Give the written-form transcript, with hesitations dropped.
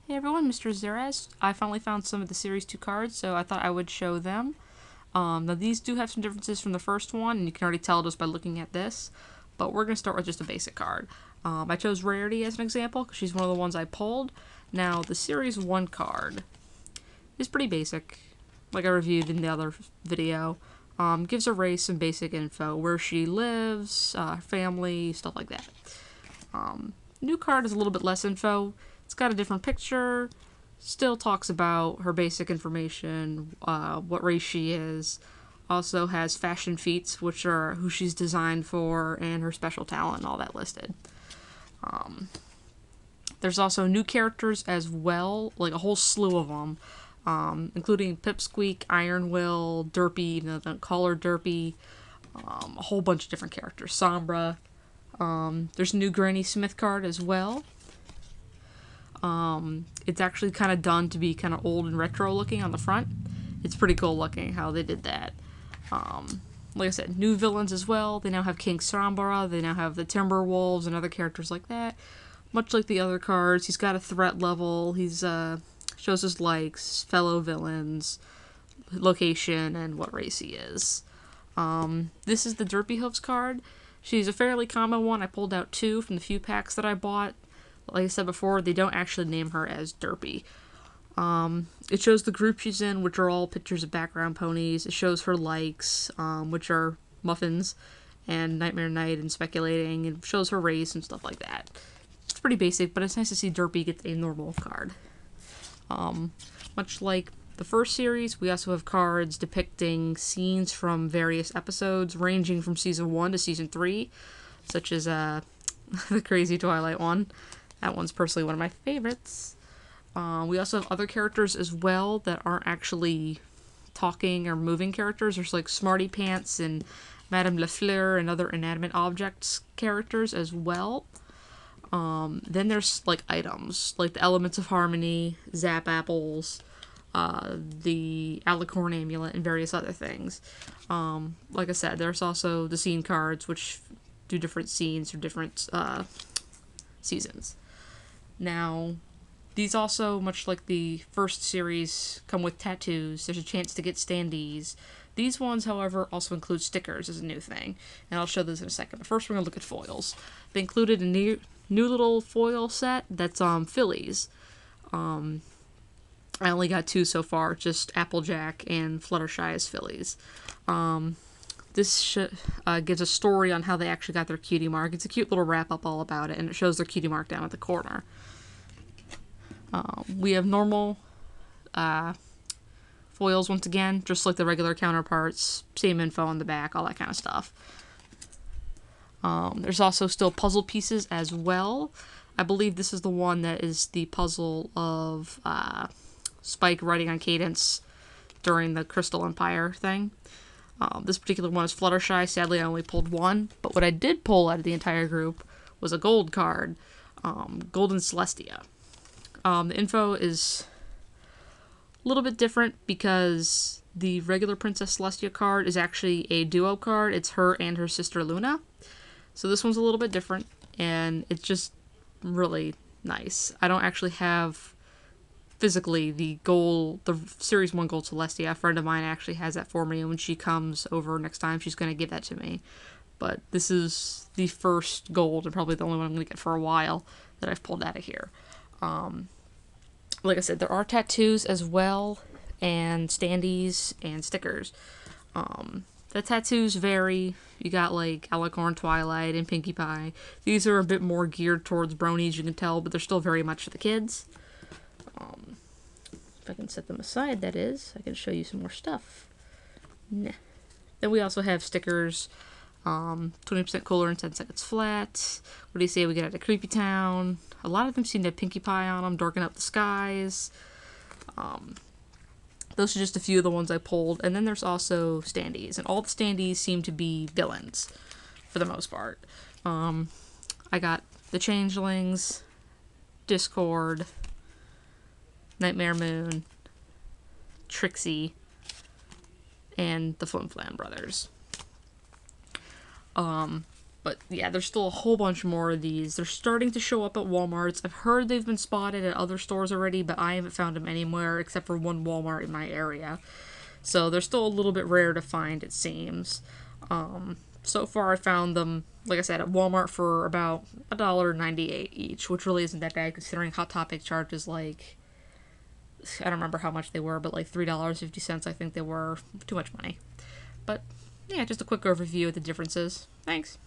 Hey everyone, Mr. Zeres. I finally found some of the Series 2 cards, so I thought I would show them. Now these do have some differences from the first one, and you can already tell just by looking at this, but we're going to start with just a basic card. I chose Rarity as an example, because she's one of the ones I pulled. Now, the Series 1 card is pretty basic, like I reviewed in the other video. Gives a race some basic info, where she lives, family, stuff like that. New card is a little bit less info. It's got a different picture, still talks about her basic information, what race she is. Also has fashion feats, which are who she's designed for, and her special talent, and all that listed. There's also new characters as well, like a whole slew of them, including Pipsqueak, Iron Will, Derpy, they don't call her Derpy, a whole bunch of different characters, Sombra. There's a new Granny Smith card as well. It's actually kind of done to be kind of old and retro looking on the front. It's pretty cool looking how they did that. Like I said, new villains as well. They now have King Sombra, they now have the Timberwolves and other characters like that. Much like the other cards, he's got a threat level, he's shows his likes, fellow villains, location, and what race he is. This is the Derpy Hooves card. She's a fairly common one. I pulled out 2 from the few packs that I bought. Like I said before, they don't actually name her as Derpy. It shows the group she's in, which are all pictures of background ponies. It shows her likes, which are muffins and Nightmare Night and speculating. It shows her race and stuff like that. It's pretty basic, but it's nice to see Derpy get a normal card. Much like the first series, we also have cards depicting scenes from various episodes, ranging from Season 1 to Season 3, such as the Crazy Twilight one. That one's personally one of my favorites. We also have other characters as well that aren't actually talking or moving characters. There's like Smarty Pants and Madame Lafleur and other inanimate objects characters as well. Then there's like items, like the Elements of Harmony, Zap Apples, the Alicorn Amulet, and various other things. Like I said, there's also the scene cards, which do different scenes or different seasons. Now, these also, much like the first series, come with tattoos. There's a chance to get standees. These ones, however, also include stickers as a new thing, and I'll show those in a second. But first, we're going to look at foils. They included a new little foil set that's Phillies. I only got 2 so far, just Applejack and Fluttershy as Phillies. This gives a story on how they actually got their cutie mark. It's a cute little wrap-up all about it, and it shows their cutie mark down at the corner. We have normal foils once again, just like the regular counterparts. Same info on the back, all that kind of stuff. There's also still puzzle pieces as well. I believe this is the one that is the puzzle of Spike riding on Cadance during the Crystal Empire thing. This particular one is Fluttershy. Sadly, I only pulled 1, but what I did pull out of the entire group was a gold card, Golden Celestia. The info is a little bit different because the regular Princess Celestia card is actually a duo card. It's her and her sister Luna. So this one's a little bit different, and it's just really nice. I don't actually have physically the Series 1 Gold Celestia. A friend of mine actually has that for me, and when she comes over next time, she's going to give that to me. But this is the first gold, and probably the only one I'm going to get for a while, that I've pulled out of here. Like I said, there are tattoos as well, and standees, and stickers. The tattoos vary. You got like Alicorn Twilight and Pinkie Pie. These are a bit more geared towards bronies, you can tell, but they're still very much for the kids. If I can set them aside, that is, I can show you some more stuff. Nah. Then we also have stickers. 20% cooler in 10 seconds flat. What do you say we get out of Creepy Town? A lot of them seem to have Pinkie Pie on them, Darken Up the Skies. Those are just a few of the ones I pulled. And then there's also standees. And all the standees seem to be villains, for the most part. I got the Changelings, Discord, Nightmare Moon, Trixie, and the Flim Flam Brothers. But yeah, there's still a whole bunch more of these. They're starting to show up at Walmarts. I've heard they've been spotted at other stores already, but I haven't found them anywhere except for one Walmart in my area. So they're still a little bit rare to find, it seems. So far, I found them, like I said, at Walmart for about $1.98 each, which really isn't that bad considering Hot Topic charges like, I don't remember how much they were, but like $3.50 I think they were. Too much money. But yeah, just a quick overview of the differences. Thanks.